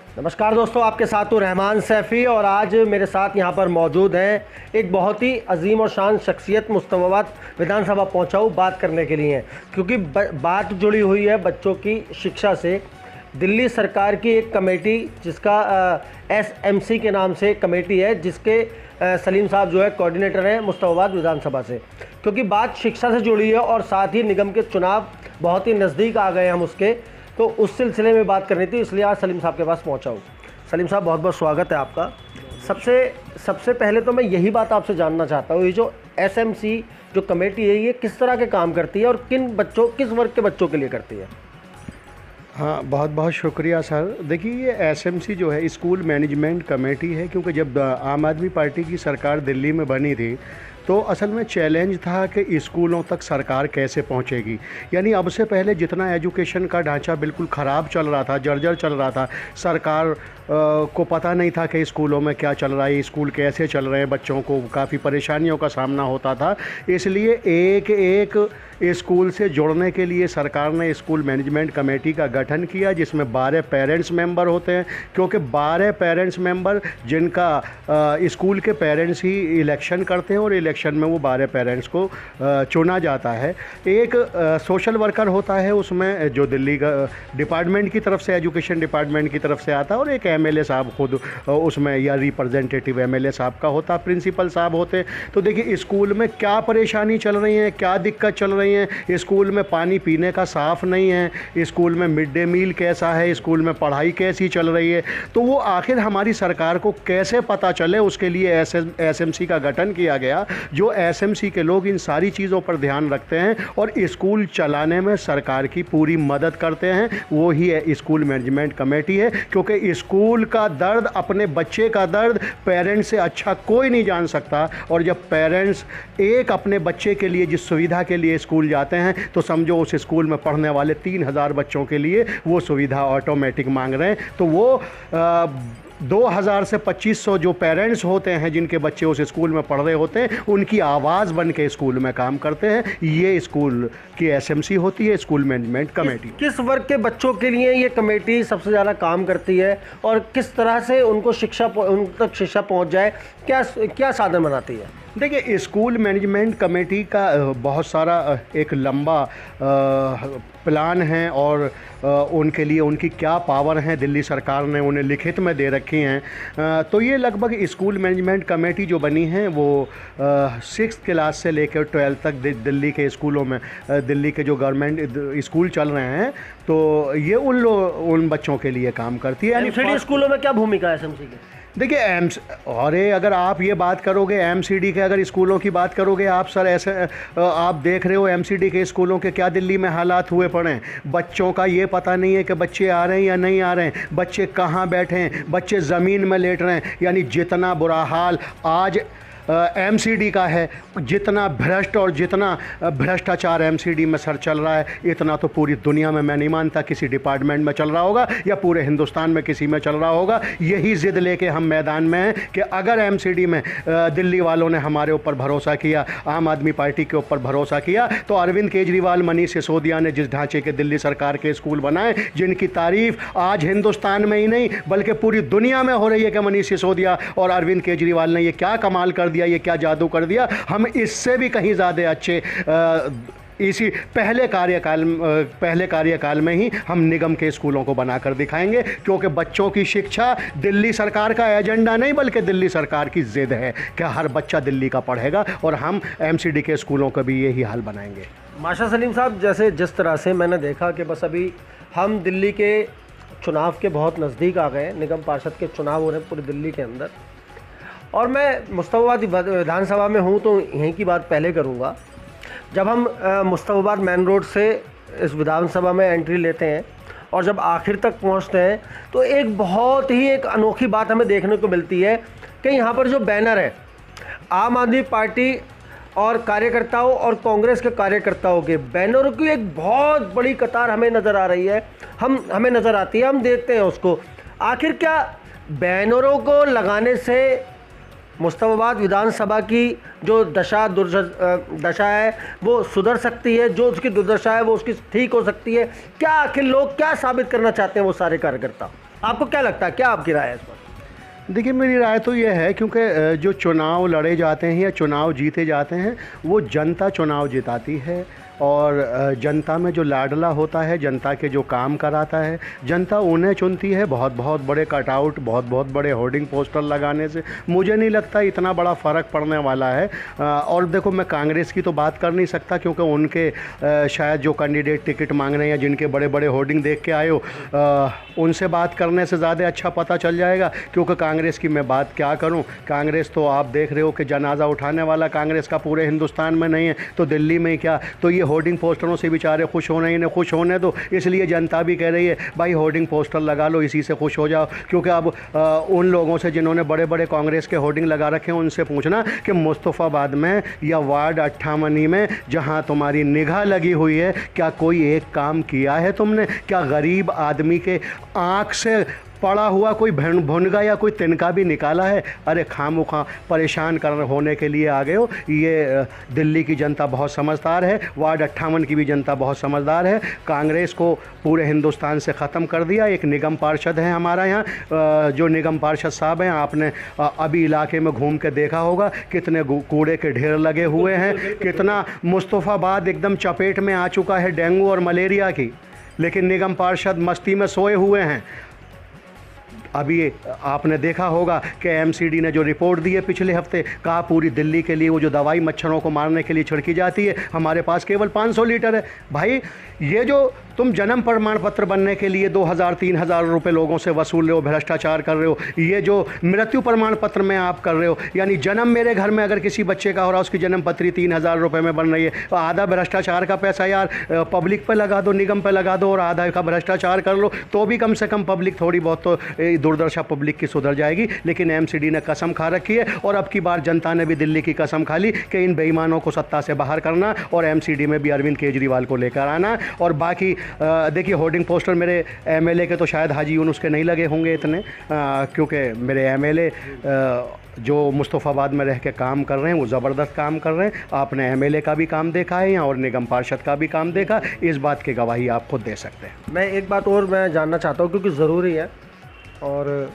नमस्कार दोस्तों, आपके साथ हूँ रहमान सैफ़ी और आज मेरे साथ यहाँ पर मौजूद हैं एक बहुत ही अजीम और शान शख्सियत मुस्तफाबाद विधानसभा पहुँचा हूँ बात करने के लिए, क्योंकि बात जुड़ी हुई है बच्चों की शिक्षा से। दिल्ली सरकार की एक कमेटी जिसका SMC के नाम से कमेटी है, जिसके सलीम साहब जो है कोऑर्डिनेटर हैं मुस्तफाबाद विधानसभा से, क्योंकि बात शिक्षा से जुड़ी है और साथ ही निगम के चुनाव बहुत ही नज़दीक आ गए हम उसके, तो उस सिलसिले में बात करनी थी, इसलिए आज सलीम साहब के पास पहुंचा हूं। सलीम साहब, बहुत बहुत स्वागत है आपका। सबसे पहले तो मैं यही बात आपसे जानना चाहता हूं, ये जो SMC जो कमेटी है ये किस तरह के काम करती है और किस वर्ग के बच्चों के लिए करती है? हाँ, बहुत बहुत शुक्रिया सर। देखिए, ये SMC जो है स्कूल मैनेजमेंट कमेटी है, क्योंकि जब आम आदमी पार्टी की सरकार दिल्ली में बनी थी तो असल में चैलेंज था कि स्कूलों तक सरकार कैसे पहुंचेगी। यानी अब से पहले जितना एजुकेशन का ढांचा बिल्कुल ख़राब चल रहा था, जर्जर चल रहा था, सरकार को पता नहीं था कि स्कूलों में क्या चल रहा है, स्कूल कैसे चल रहे हैं, बच्चों को काफ़ी परेशानियों का सामना होता था। इसलिए एक एक स्कूल से जोड़ने के लिए सरकार ने स्कूल मैनेजमेंट कमेटी का गठन किया, जिसमें 12 पेरेंट्स मेंबर होते हैं, क्योंकि 12 पेरेंट्स मेंबर जिनका स्कूल के पेरेंट्स ही इलेक्शन करते हैं और इलेक्शन में वो 12 पेरेंट्स को चुना जाता है। एक सोशल वर्कर होता है उसमें, जो दिल्ली का डिपार्टमेंट की तरफ से, एजुकेशन डिपार्टमेंट की तरफ से आता है, और एक MLA साहब खुद उसमें, या रिप्रेजेंटेटिव MLA साहब का होता, प्रिंसिपल साहब होते। तो देखिए, स्कूल में क्या परेशानी चल रही है, क्या दिक्कत चल रही है, स्कूल में पानी पीने का साफ़ नहीं है, स्कूल में मिड डे मील कैसा है, स्कूल में पढ़ाई कैसी चल रही है, तो वो आखिर हमारी सरकार को कैसे पता चले, उसके लिए SMC का गठन किया गया। जो SMC के लोग इन सारी चीज़ों पर ध्यान रखते हैं और स्कूल चलाने में सरकार की पूरी मदद करते हैं, वो ही स्कूल मैनेजमेंट कमेटी है। क्योंकि स्कूल का दर्द, अपने बच्चे का दर्द पेरेंट्स से अच्छा कोई नहीं जान सकता, और जब पेरेंट्स एक अपने बच्चे के लिए जिस सुविधा के लिए स्कूल जाते हैं, तो समझो उस स्कूल में पढ़ने वाले 3000 बच्चों के लिए वो सुविधा ऑटोमेटिक मांग रहे हैं। तो वो 2000 से 2500 जो पेरेंट्स होते हैं जिनके बच्चे उस स्कूल में पढ़ रहे होते हैं, उनकी आवाज़ बन के स्कूल में काम करते हैं। ये स्कूल की SMC होती है, स्कूल मैनेजमेंट कमेटी। किस वर्ग के बच्चों के लिए ये कमेटी सबसे ज़्यादा काम करती है और किस तरह से उन तक शिक्षा पहुंच जाए, क्या साधन बनाती है? देखिए, स्कूल मैनेजमेंट कमेटी का बहुत सारा एक लंबा प्लान है, और उनके लिए उनकी क्या पावर हैं दिल्ली सरकार ने उन्हें लिखित में दे रखी हैं। तो ये लगभग स्कूल मैनेजमेंट कमेटी जो बनी है वो 6th क्लास से लेकर 12th तक दिल्ली के स्कूलों में, दिल्ली के जो गवर्नमेंट स्कूल चल रहे हैं, तो ये उन बच्चों के लिए काम करती है। यानी स्कूलों में क्या भूमिका है SMC की? देखिए, अगर आप ये बात करोगे MCD के, अगर स्कूलों की बात करोगे आप सर, ऐसे आप देख रहे हो MCD के स्कूलों के क्या दिल्ली में हालात हुए पड़े हैं। बच्चों का ये पता नहीं है कि बच्चे आ रहे हैं या नहीं आ रहे हैं, बच्चे कहाँ बैठे हैं, बच्चे ज़मीन में लेट रहे हैं। यानी जितना बुरा हाल आज MCD का है, जितना भ्रष्ट और जितना भ्रष्टाचार MCD में सर चल रहा है, इतना तो पूरी दुनिया में मैं नहीं मानता किसी डिपार्टमेंट में चल रहा होगा या पूरे हिंदुस्तान में किसी में चल रहा होगा। यही ज़िद लेके हम मैदान में हैं कि अगर MCD में दिल्ली वालों ने हमारे ऊपर भरोसा किया, आम आदमी पार्टी के ऊपर भरोसा किया, तो अरविंद केजरीवाल, मनीष सिसोदिया ने जिस ढांचे के दिल्ली सरकार के स्कूल बनाए, जिनकी तारीफ़ आज हिंदुस्तान में ही नहीं बल्कि पूरी दुनिया में हो रही है कि मनीष सिसोदिया और अरविंद केजरीवाल ने ये क्या कमाल कर दिया, ये क्या जादू कर दिया, हम इससे भी कहीं ज़्यादा अच्छे इसी पहले कार्यकाल में ही हम निगम के स्कूलों को बनाकर दिखाएंगे। क्योंकि बच्चों की शिक्षा दिल्ली सरकार का एजेंडा नहीं बल्कि दिल्ली सरकार की जिद है कि हर बच्चा दिल्ली का पढ़ेगा, और हम MCD के स्कूलों का भी यही हाल बनाएंगे। माशा सलीम साहब, जिस तरह से मैंने देखा कि बस अभी हम दिल्ली के चुनाव के बहुत नज़दीक आ गए, निगम पार्षद के चुनाव हो रहे पूरी दिल्ली के अंदर, और मैं मुस्तफाबाद विधानसभा में हूँ तो यहीं की बात पहले करूँगा। जब हम मुस्तफाबाद मेन रोड से इस विधानसभा में एंट्री लेते हैं और जब आखिर तक पहुँचते हैं, तो एक अनोखी बात हमें देखने को मिलती है कि यहाँ पर जो बैनर है आम आदमी पार्टी और कार्यकर्ताओं और कांग्रेस के कार्यकर्ताओं के बैनरों की एक बहुत बड़ी कतार हमें नज़र आ रही है, हमें नज़र आती है, हम देखते हैं उसको। आखिर क्या बैनरों को लगाने से मुस्तफाबाद विधानसभा की जो दशा है वो सुधर सकती है, जो उसकी दुर्दशा है वो उसकी ठीक हो सकती है? क्या आखिर लोग क्या साबित करना चाहते हैं वो सारे कार्यकर्ता? आपको क्या लगता है, क्या आपकी राय है इस पर? देखिए, मेरी राय तो ये है, क्योंकि जो चुनाव लड़े जाते हैं या चुनाव जीते जाते हैं वो जनता चुनाव जिताती है, और जनता में जो लाडला होता है, जनता के जो काम कराता है, जनता उन्हें चुनती है। बहुत बहुत बड़े कटआउट, बहुत बहुत बड़े होर्डिंग पोस्टर लगाने से मुझे नहीं लगता इतना बड़ा फ़र्क पड़ने वाला है। और देखो, मैं कांग्रेस की तो बात कर नहीं सकता, क्योंकि उनके शायद जो कैंडिडेट टिकट मांग रहे हैं या जिनके बड़े बड़े होर्डिंग देख के आए हो, उनसे बात करने से ज़्यादा अच्छा पता चल जाएगा। क्योंकि कांग्रेस की मैं बात क्या करूं, कांग्रेस तो आप देख रहे हो कि जनाजा उठाने वाला कांग्रेस का पूरे हिंदुस्तान में नहीं है, तो दिल्ली में ही क्या। तो ये होर्डिंग पोस्टरों से बेचारे खुश होने, इन्हें खुश होने दो। इसलिए जनता भी कह रही है भाई होर्डिंग पोस्टर लगा लो, इसी से खुश हो जाओ। क्योंकि अब उन लोगों से जिन्होंने बड़े बड़े कांग्रेस के होर्डिंग लगा रखे हैं, उनसे पूछना कि मुस्तफ़ाबाद में या वार्ड 58 में जहां तुम्हारी निगाह लगी हुई है, क्या कोई एक काम किया है तुमने? क्या गरीब आदमी के आँख से पड़ा हुआ कोई भुनगा या कोई तिनका भी निकाला है? अरे खामोखा परेशान कर होने के लिए आ गए हो। ये दिल्ली की जनता बहुत समझदार है, वार्ड 58 की भी जनता बहुत समझदार है। कांग्रेस को पूरे हिंदुस्तान से ख़त्म कर दिया। एक निगम पार्षद है हमारा यहाँ, जो निगम पार्षद साहब हैं, आपने अभी इलाके में घूम के देखा होगा कितने कूड़े के ढेर लगे हुए हैं, कितना मुस्तफ़ाबाद एकदम चपेट में आ चुका है डेंगू और मलेरिया की, लेकिन निगम पार्षद मस्ती में सोए हुए हैं। अभी आपने देखा होगा कि एमसीडी ने जो रिपोर्ट दी है पिछले हफ्ते, कहा पूरी दिल्ली के लिए वो जो दवाई मच्छरों को मारने के लिए छिड़की जाती है, हमारे पास केवल 500 लीटर है। भाई, ये जो तुम जन्म प्रमाण पत्र बनने के लिए 2000-3000 रुपये लोगों से वसूल रहे हो, भ्रष्टाचार कर रहे हो, ये जो मृत्यु प्रमाण पत्र में आप कर रहे हो, यानी जन्म मेरे घर में अगर किसी बच्चे का हो रहा है, उसकी जन्म पत्री 3000 रुपये में बन रही है, तो आधा भ्रष्टाचार का पैसा यार पब्लिक पे लगा दो, निगम पे लगा दो, और आधा का भ्रष्टाचार कर लो, तो भी कम से कम पब्लिक थोड़ी बहुत तो दुर्दशा पब्लिक की सुधर जाएगी। लेकिन एमसीडी ने कसम खा रखी है, और अब की बार जनता ने भी दिल्ली की कसम खा ली कि इन बेईमानों को सत्ता से बाहर करना, और एमसीडी में भी अरविंद केजरीवाल को लेकर आना। और बाकी देखिए, होर्डिंग पोस्टर मेरे एमएलए के तो शायद हाजी यूनुस के नहीं लगे होंगे इतने, क्योंकि मेरे एमएलए जो मुस्तफ़ाबाद में रह के काम कर रहे हैं वो ज़बरदस्त काम कर रहे हैं। आपने एमएलए का भी काम देखा है यहाँ, और निगम पार्षद का भी काम देखा, इस बात की गवाही आप खुद दे सकते हैं। मैं एक बात और मैं जानना चाहता हूँ, क्योंकि ज़रूरी है, और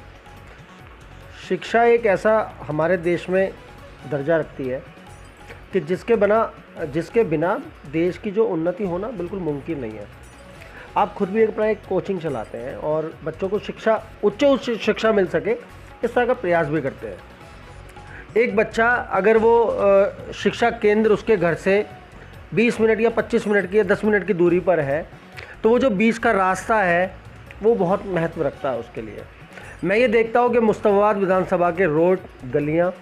शिक्षा एक ऐसा हमारे देश में दर्जा रखती है कि जिसके बिना देश की जो उन्नति होना बिल्कुल मुमकिन नहीं है। आप खुद भी अपना एक कोचिंग चलाते हैं और बच्चों को उच्च शिक्षा मिल सके इस तरह का प्रयास भी करते हैं। एक बच्चा अगर वो शिक्षा केंद्र उसके घर से 20 मिनट या 25 मिनट की या 10 मिनट की दूरी पर है, तो वो जो बीच का रास्ता है वो बहुत महत्व रखता है उसके लिए। मैं ये देखता हूँ कि मुस्तफ़ाबाद विधानसभा के रोड, गलियाँ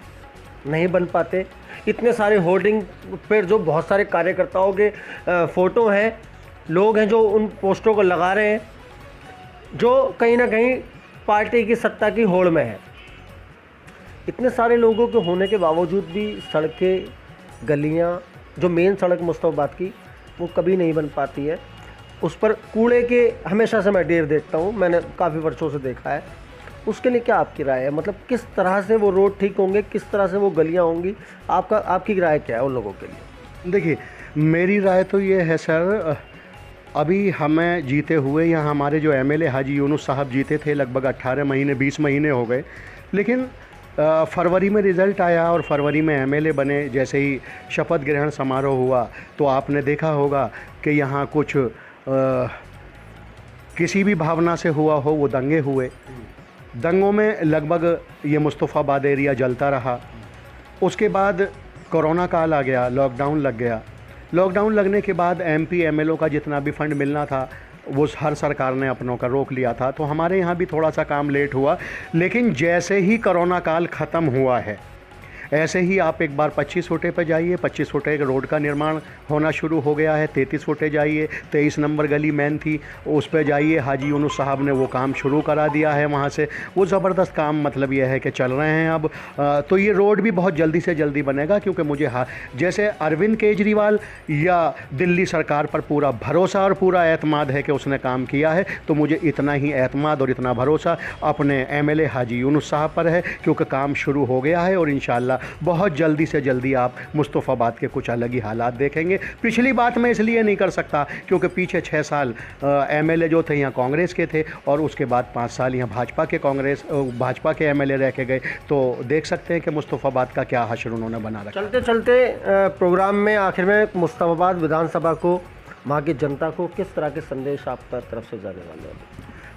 नहीं बन पाते। इतने सारे होर्डिंग पर जो बहुत सारे कार्यकर्ताओं के फ़ोटो हैं, लोग हैं जो उन पोस्टरों को लगा रहे हैं, जो कहीं ना कहीं पार्टी की सत्ता की होड़ में है। इतने सारे लोगों के होने के बावजूद भी सड़कें, गलियां, जो मेन सड़क मुस्तफ़ाबाद की, वो कभी नहीं बन पाती है। उस पर कूड़े के हमेशा से मैं ढेर देखता हूँ, मैंने काफ़ी वर्षों से देखा है। उसके लिए क्या आपकी राय है? मतलब किस तरह से वो रोड ठीक होंगे, किस तरह से वो गलियाँ होंगी? आपकी राय क्या है उन लोगों के लिए? देखिए, मेरी राय तो ये है सर, अभी हमें जीते हुए यहाँ हमारे जो एमएलए हाजी यूनुस साहब जीते थे, लगभग 18 महीने 20 महीने हो गए, लेकिन फरवरी में रिज़ल्ट आया और फरवरी में एमएलए बने। जैसे ही शपथ ग्रहण समारोह हुआ तो आपने देखा होगा कि यहाँ कुछ किसी भी भावना से हुआ हो, वो दंगे हुए। दंगों में लगभग ये मुस्तफ़ाबाद एरिया जलता रहा। उसके बाद कोरोना काल आ गया, लॉकडाउन लग गया। लॉकडाउन लगने के बाद एमपी एमएलओ का जितना भी फंड मिलना था वो हर सरकार ने अपनों का रोक लिया था, तो हमारे यहाँ भी थोड़ा सा काम लेट हुआ। लेकिन जैसे ही कोरोना काल ख़त्म हुआ है, ऐसे ही आप एक बार 25 फुटे पर जाइए, 25 फुटे के रोड का निर्माण होना शुरू हो गया है। 33 फुटे जाइए, 23 नंबर गली मेन थी, उस पर जाइए, हाजी यूनुस साहब ने वो काम शुरू करा दिया है वहाँ से। वो ज़बरदस्त काम, मतलब यह है कि चल रहे हैं अब। तो ये रोड भी बहुत जल्दी से जल्दी बनेगा, क्योंकि मुझे जैसे अरविंद केजरीवाल या दिल्ली सरकार पर पूरा भरोसा और पूरा एतमाद है कि उसने काम किया है, तो मुझे इतना ही एतमाद और इतना भरोसा अपने एमएलए हाजी यूनुस साहब पर है, क्योंकि काम शुरू हो गया है और इंशाअल्लाह बहुत जल्दी से जल्दी आप मुस्तफ़ाबाद के कुछ अलग ही हालात देखेंगे। पिछली बात मैं इसलिए नहीं कर सकता क्योंकि पीछे 6 साल एमएलए जो थे यहाँ कांग्रेस के थे और उसके बाद 5 साल यहाँ भाजपा के एमएलए रह के गए, तो देख सकते हैं कि मुस्तफ़ाबाद का क्या हश्र उन्होंने बना रखा। चलते चलते प्रोग्राम में आखिर में मुस्तफ़ाबाद विधानसभा को, वहाँ की जनता को किस तरह के संदेश आप तरफ से जाने वाले हैं?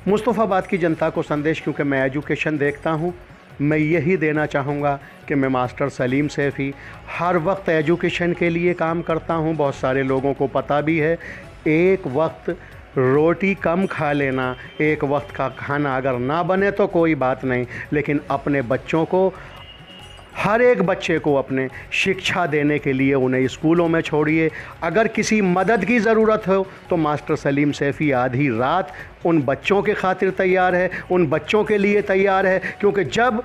मुस्तफ़ाबाद की जनता को संदेश, क्योंकि मैं एजुकेशन देखता हूँ, मैं यही देना चाहूँगा कि मैं मास्टर सलीम सैफ़ी हर वक्त एजुकेशन के लिए काम करता हूँ। बहुत सारे लोगों को पता भी है, एक वक्त रोटी कम खा लेना, एक वक्त का खाना अगर ना बने तो कोई बात नहीं, लेकिन अपने बच्चों को, हर एक बच्चे को अपने शिक्षा देने के लिए उन्हें स्कूलों में छोड़िए। अगर किसी मदद की ज़रूरत हो तो मास्टर सलीम सैफ़ी आधी रात उन बच्चों के खातिर तैयार है, उन बच्चों के लिए तैयार है, क्योंकि जब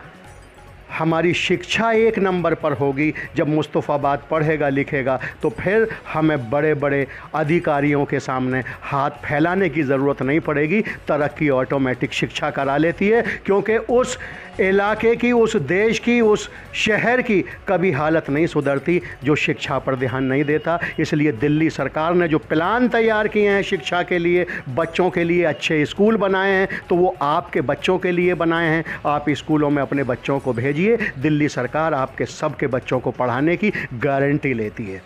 हमारी शिक्षा एक नंबर पर होगी, जब मुस्तफ़ाबाद पढ़ेगा लिखेगा, तो फिर हमें बड़े बड़े अधिकारियों के सामने हाथ फैलाने की ज़रूरत नहीं पड़ेगी। तरक्की ऑटोमेटिक शिक्षा करा लेती है, क्योंकि उस इलाके की, उस देश की, उस शहर की कभी हालत नहीं सुधरती जो शिक्षा पर ध्यान नहीं देता। इसलिए दिल्ली सरकार ने जो प्लान तैयार किए हैं शिक्षा के लिए, बच्चों के लिए अच्छे स्कूल बनाए हैं, तो वो आपके बच्चों के लिए बनाए हैं। आप स्कूलों में अपने बच्चों को भेजिए, दिल्ली सरकार आपके सबके बच्चों को पढ़ाने की गारंटी लेती है।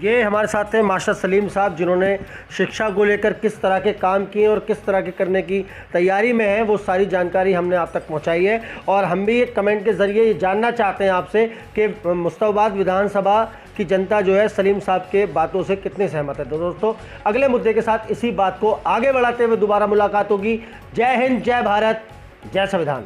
ये हमारे साथ हैं मास्टर सलीम साहब, जिन्होंने शिक्षा को लेकर किस तरह के काम किए और किस तरह के करने की तैयारी में हैं, वो सारी जानकारी हमने आप तक पहुंचाई है। और हम भी एक कमेंट के ज़रिए ये जानना चाहते हैं आपसे कि मुस्तफ़ाबाद विधानसभा की जनता जो है सलीम साहब के बातों से कितने सहमत है। तो दोस्तों, अगले मुद्दे के साथ इसी बात को आगे बढ़ाते हुए दोबारा मुलाकात होगी। जय हिंद, जय भारत, जय संविधान।